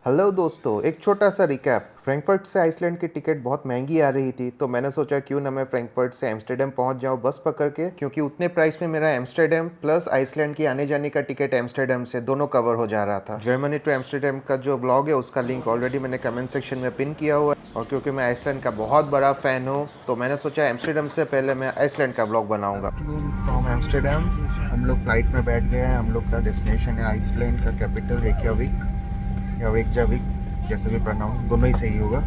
Hello दोस्तों, एक छोटा सा रिकैप। फ्रैंकफर्ट से आइसलैंड की टिकट बहुत महंगी आ रही थी, तो मैंने सोचा क्यों ना मैं फ्रैंकफर्ट से एम्स्टर्डम पहुंच जाऊं बस पकड़ के, क्योंकि उतने प्राइस में मेरा एम्स्टर्डम प्लस आइसलैंड की आने जाने का टिकट एम्स्टर्डम से दोनों कवर हो जा रहा था। जर्मनी टू एम्स्टर्डम का जो ब्लॉग है उसका लिंक ऑलरेडी मैंने कमेंट सेक्शन में पिन किया हुआ है, और क्योंकि मैं आइसलैंड का बहुत बड़ा फ़ैन हूँ तो मैंने सोचा एम्स्टर्डम से पहले मैं आइसलैंड का ब्लॉग बनाऊँगा। फ्रॉम एम्स्टर्डम हम लोग फ्लाइट में बैठ गए हैं। हम लोग का डेस्टिनेशन है आइसलैंड का कैपिटल रेकियाविक या रेकजाविक, जैसे भी प्रोनाउंस, दोनों ही सही होगा।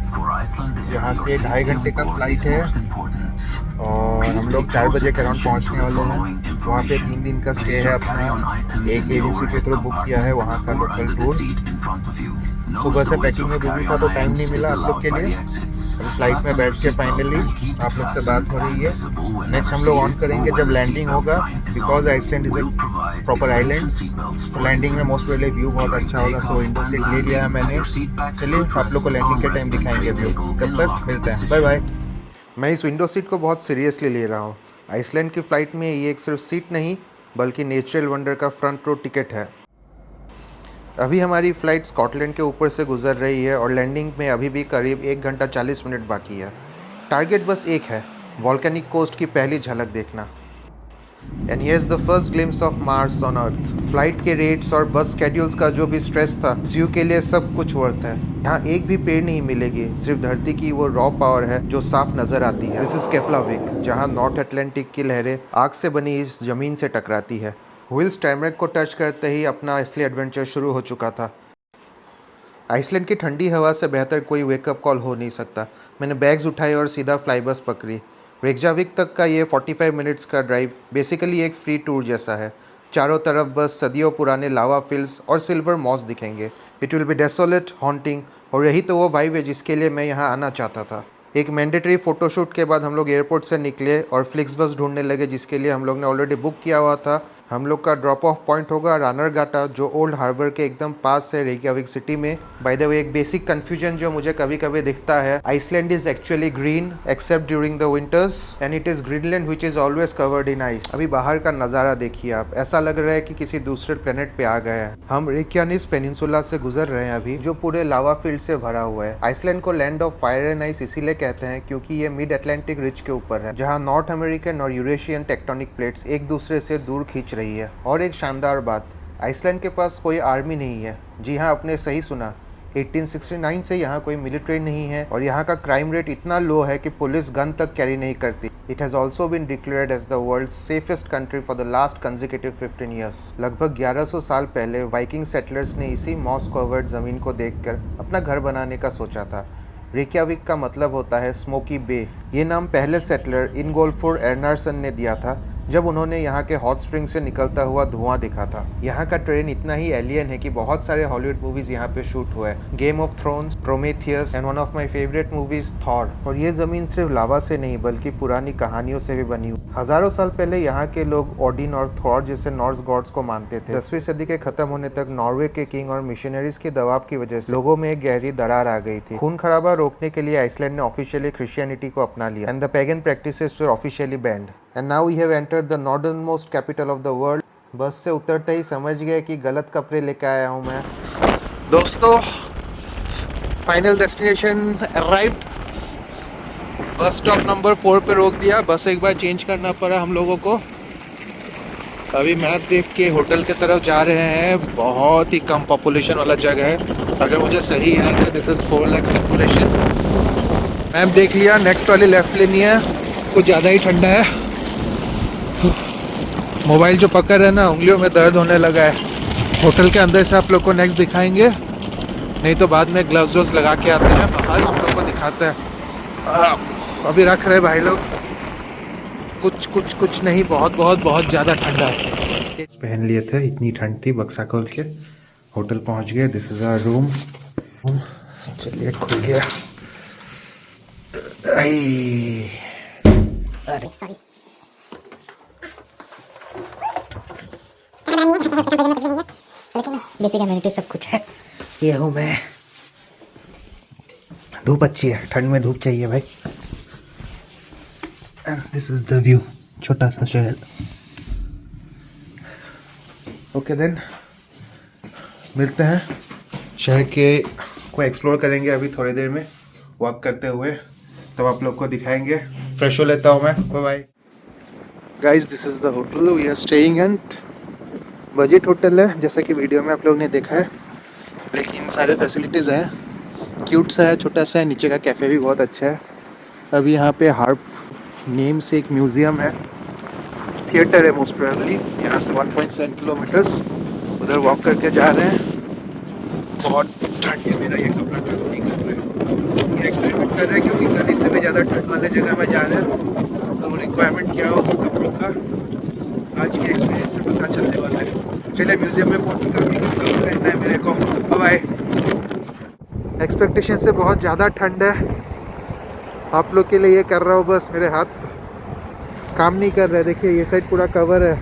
यहाँ से 2.5 घंटे का फ्लाइट है और हम लोग 4 बजे के अराउंड पहुँचने वाले हैं। वहाँ पे 3 दिन का स्टे है अपना। एक एजेंसी के थ्रू बुक किया है वहाँ का लोकल टूर। सुबह से पैकिंग में बिजी था तो टाइम नहीं मिला आप लोग के लिए। अभी फ्लाइट में बैठ के फाइनली आप लोग से बात हो रही है। नेक्स्ट हम लोग ऑन करेंगे जब लैंडिंग होगा, because Iceland is a proper island. तो लैंडिंग में मोस्ट वेले व्यू बहुत अच्छा होगा, सो विंडो सीट ले लिया है मैंने। चलिए आप लोग को लैंडिंग के टाइम दिखाएंगे व्यू। तब तक मिलते हैं, बाय बाय। मैं इस विंडो सीट को बहुत सीरियसली ले रहा हूँ। आइसलैंड की फ़्लाइट में ये एक सिर्फ सीट नहीं बल्कि नेचुरल वंडर का फ्रंट रो टिकट है। अभी हमारी फ़्लाइट स्कॉटलैंड के ऊपर से गुजर रही है और लैंडिंग में अभी भी करीब 1 घंटा 40 मिनट बाकी है। टारगेट बस एक है, वॉल्केनिक कोस्ट की पहली झलक देखना। And here's the first glimpse of Mars on Earth. Flight के रेट्स और बस स्केड्यूल्स का जो भी स्ट्रेस था, इस व्यू के लिए सब कुछ वर्थ है। यहाँ एक भी पेड़ नहीं मिलेगी, सिर्फ धरती की वो रॉ पावर है जो साफ नजर आती है। दिस इज केप्लाविक, जहाँ नॉर्थ अटलांटिक की लहरें आग से बनी इस जमीन से टकराती है। व्हील्स टैमरेक को टच करते ही अपना असली एडवेंचर शुरू हो चुका था। आइसलैंड की ठंडी हवा से बेहतर कोई वेकअप कॉल हो नहीं सकता। मैंने बैग्स उठाए और सीधा फ्लाई बस पकड़ी। रेकजाविक तक का ये 45 मिनट्स का ड्राइव बेसिकली एक फ्री टूर जैसा है। चारों तरफ बस सदियों पुराने लावा फील्ड्स और सिल्वर मॉस दिखेंगे। It will be desolate, haunting, और यही तो वो वाइब है जिसके लिए मैं यहाँ आना चाहता था। एक मैंडेटरी फ़ोटोशूट के बाद हम लोग एयरपोर्ट से निकले और फ्लिक्स बस ढूंढने लगे, जिसके लिए हम लोग ने ऑलरेडी बुक किया हुआ था। हम लोग का ड्रॉप ऑफ पॉइंट होगा रानरगाटा, जो ओल्ड हार्बर के एकदम पास है रेकियाविक सिटी में। बाय द वे, एक बेसिक कन्फ्यूजन जो मुझे कभी कभी दिखता है, Iceland is actually green except during the winters, and it is Greenland which is always covered in ice. अभी बाहर का नज़ारा देखिए आप, ऐसा लग रहा है कि किसी दूसरे प्लेनेट पे आ गए हैं। हम रेकियानिस पेनिनसुला से गुजर रहे हैं अभी, जो पूरे लावा फील्ड से भरा हुआ है। आइसलैंड को land of fire and ice इसीलिए कहते हैं क्योंकि ये मिड अटलांटिक रिज के ऊपर है, जहाँ नॉर्थ अमेरिकन और यूरेशियन टेक्टोनिक प्लेट्स एक दूसरे से दूर खींच रही है। और एक शानदार बात, आइसलैंड के पास कोई आर्मी नहीं है। जी हाँ, आपने सही सुना, 1869 से यहाँ कोई मिलिट्री नहीं है, और यहाँ का क्राइम रेट इतना लो है कि पुलिस गन तक कैरी नहीं करती। It has also been declared as the world safest country for the last consecutive 15 years. लगभग 1100 साल पहले वाइकिंग सेटलर्स ने इसी मॉस कवर्ड ज़मीन को देखकर अपना घर बनाने का सोचा था। रेकियाविक का मतलब होता है स्मोकी बे। ये नाम पहले सेटलर इनगोल्फोर एर्नारसन ने दिया था जब उन्होंने यहाँ के हॉट स्प्रिंग से निकलता हुआ धुआं देखा था। यहाँ का ट्रेन इतना ही एलियन है कि बहुत सारे हॉलीवुड मूवीज यहाँ पे शूट हुए हैं। Game of thrones, Prometheus and one of my favourite movies Thor. और ये जमीन सिर्फ लावा से नहीं बल्कि पुरानी कहानियों से भी बनी हुई। हजारों साल पहले यहाँ के लोग ओडिन और थॉर जैसे नॉर्स गॉड्स को मानते थे। 10वीं सदी के खत्म होने तक नॉर्वे के किंग और मिशनरीज के दबाव की वजह से लोगों में एक गहरी दरार आ गई थी। खून खराबा रोकने के लिए आइसलैंड ने ऑफिशियली क्रिश्चियनिटी को अपना लिया, and the pagan practices were officially banned. And now we have entered the northern most capital of the world. Bus से उतरते ही समझ गए कि गलत कपड़े लेके आया हूँ मैं। दोस्तों, final destination arrived. Bus stop number 4 पे रोक दिया, बस एक बार चेंज करना पड़ा हम लोगों को। अभी मैप देख के होटल के तरफ जा रहे हैं। बहुत ही कम पॉपुलेशन वाला जगह है, अगर मुझे सही याद है this is 4 lakh population. Map देख लिया, नेक्स्ट वाली लेफ्ट लेनी है, कुछ ज़्यादा ही ठंडा है। मोबाइल जो पकड़ है ना, उंगलियों में दर्द होने लगा है। होटल के अंदर से आप लोग को नेक्स्ट दिखाएंगे, नहीं तो बाद में ग्लव्स व्लव्स लगा के आते हैं बाहर, हम लोग को दिखाते हैं। अभी रख रहे भाई लोग, कुछ नहीं, बहुत बहुत बहुत ज़्यादा ठंडा है। पहन लिए थे, इतनी ठंड थी। बक्सा खोल के होटल पहुंच गए। This is our room. चलिए, खुल गया। अरे सॉरी। बेसिक एमिनिटी सब कुछ है। ये हूँ मैं। धूप अच्छी है, ठंड में धूप चाहिए भाई। And this is the view, छोटा सा शहर। ओके देन, मिलते हैं शहर के को एक्सप्लोर करेंगे अभी थोड़ी देर में वॉक करते हुए, तब आप लोग को दिखाएंगे। फ्रेश हो लेता हूँ मैं, bye bye. Guys this is the hotel we are staying at. Budget hotel है जैसा कि वीडियो में आप लोग ने देखा है, लेकिन सारे फैसिलिटीज़ हैं। क्यूट सा है, छोटा सा है, नीचे का कैफ़े भी बहुत अच्छा है। अभी यहाँ पे हार्प नेम से एक म्यूज़ियम है, थिएटर है मोस्ट प्रोबेबली। यहाँ से 1.7 किलोमीटर्स उधर वॉक करके जा रहे हैं। बहुत ठंड है, मेरा ये कपड़ा काम नहीं कर रहा है। ये एक्सपेरिमेंट कर रहे हैं क्योंकि कल इससे भी ज़्यादा ठंड वाले जगह में जा रहे हैं, तो रिक्वायरमेंट क्या होगा कपड़ों का आज के एक्सपीरियंस से पता चलने वाला है। चलिए म्यूज़ियम में फ़ोन निकाल के कब से पहनना है मेरे को। बाय। एक्सपेक्टेशन से बहुत ज़्यादा ठंड है। आप लोग के लिए ये कर रहा हूँ, बस मेरे हाथ काम नहीं कर रहे। देखिए ये साइड पूरा कवर है,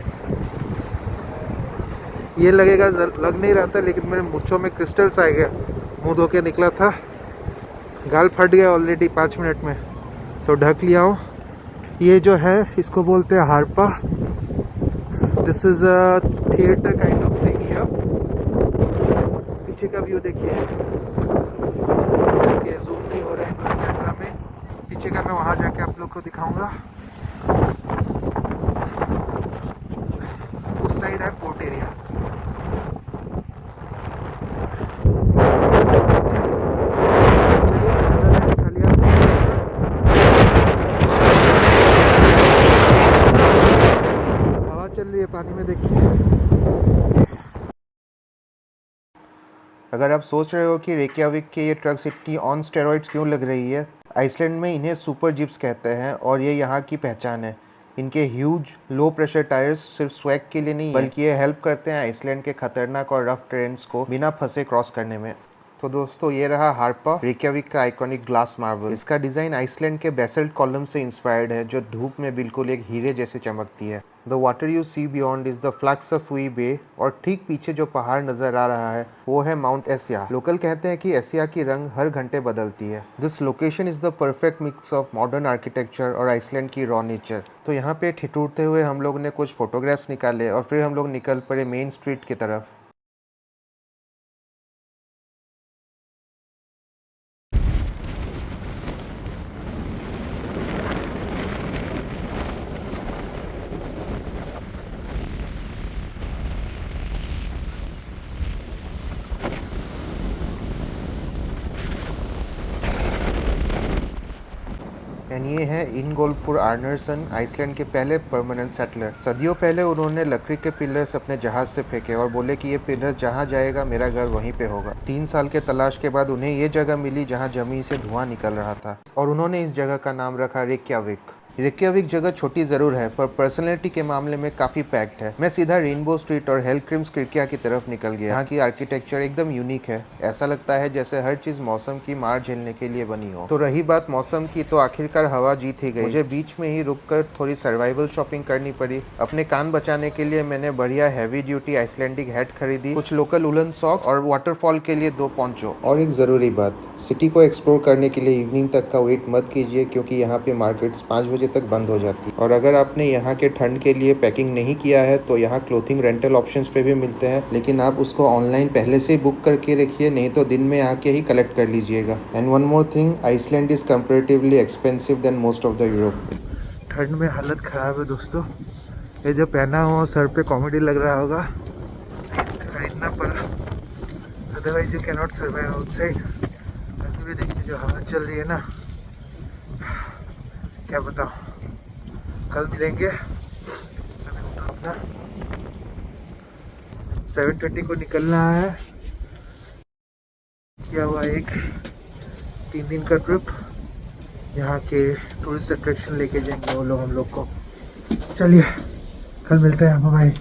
ये लगेगा लग नहीं रहा था, लेकिन मेरे मूँछों में क्रिस्टल्स आ गया। मुंह धो के निकला था, गाल फट गया ऑलरेडी 5 मिनट में, तो ढक लिया हूँ। ये जो है इसको बोलते हैं Harpa. This is a theatre kind of thing here. पीछे का व्यू देखिए, जूम नहीं हो रहा है कैमरा में। पीछे का मैं वहाँ जाके आप लोग को दिखाऊंगा। उस साइड है पोर्ट एरिया। हवा चल रही है पानी में, देखिए। अगर आप सोच रहे हो कि रेकियाविक के ये ट्रक सिटी ऑन स्टेरॉइड्स क्यों लग रही है, आइसलैंड में इन्हें सुपर जिप्स कहते हैं और ये यहाँ की पहचान है। इनके ह्यूज लो प्रेशर टायर्स सिर्फ स्वैग के लिए नहीं बल्कि ये हेल्प करते हैं आइसलैंड के खतरनाक और रफ टेरेन्स को बिना फंसे क्रॉस करने में। तो दोस्तों ये रहा हार्पा, रेकियाविक का आइकॉनिक ग्लास मार्बल। इसका डिज़ाइन आइसलैंड के बेसल्ट कॉलम से इंस्पायर्ड है, जो धूप में बिल्कुल एक हीरे जैसे चमकती है। The water you see beyond is the Faxaflói bay, और ठीक पीछे जो पहाड़ नजर आ रहा है वो है माउंट एसिया। लोकल कहते हैं कि एसिया की रंग हर घंटे बदलती है। This location is the perfect mix of modern architecture और आइसलैंड की रॉ नेचर। तो यहाँ पे ठिठुरते हुए हम लोग ने कुछ फोटोग्राफ्स निकाले और फिर हम लोग निकल पड़े मेन स्ट्रीट की तरफ। एंड ये है इनगोल्फुर आर्नरसन, आइसलैंड के पहले परमानेंट सेटलर। सदियों पहले उन्होंने लकड़ी के पिलर्स अपने जहाज से फेंके और बोले कि ये पिलर्स जहाँ जाएगा मेरा घर वहीं पे होगा। 3 साल के तलाश के बाद उन्हें ये जगह मिली जहाँ जमीन से धुआं निकल रहा था, और उन्होंने इस जगह का नाम रखा रेकियाविक। रेकियाविक जगह छोटी ज़रूर है पर पर्सनैलिटी के मामले में काफ़ी पैक्ड है। मैं सीधा रेनबो स्ट्रीट और हेलक्रिम्स किर्किया की तरफ निकल गया। यहाँ की आर्किटेक्चर एकदम यूनिक है, ऐसा लगता है जैसे हर चीज़ मौसम की मार झेलने के लिए बनी हो। तो रही बात मौसम की, तो आखिरकार हवा जीत ही गई। मुझे बीच में ही रुककर थोड़ी सर्वाइवल शॉपिंग करनी पड़ी। अपने कान बचाने के लिए मैंने बढ़िया हैवी ड्यूटी आइसलैंडिक हैट खरीदी, कुछ लोकल वुलन सॉक्स और वाटरफॉल के लिए 2 पोंचो। और एक ज़रूरी बात, सिटी को एक्सप्लोर करने के लिए इवनिंग तक का वेट मत कीजिए, क्योंकि यहाँ पे मार्केट्स 5 बजे तक बंद हो जाती है। और अगर आपने यहाँ के ठंड के लिए पैकिंग नहीं किया है तो यहाँ क्लोथिंग रेंटल ऑप्शंस पे भी मिलते हैं, लेकिन आप उसको ऑनलाइन पहले से ही बुक करके रखिए, नहीं तो दिन में आके ही कलेक्ट कर लीजिएगा। And one more thing, Iceland is comparatively expensive then most of the Europe. ठंड में हालत ख़राब है दोस्तों। ये जो पहना हुआ सर पे कॉमेडी लग रहा होगा, खरीदना पड़ा, otherwise you can not survive outside. अभी भी देखिए जो हवा चल रही है ना, क्या बताओ। कल मिलेंगे। अभी अपना 7:30 को निकलना है। किया हुआ एक 3 दिन का ट्रिप, यहाँ के टूरिस्ट अट्रैक्शन लेके जाएंगे वो लोग हम लोग को। चलिए कल मिलते हैं, बाय।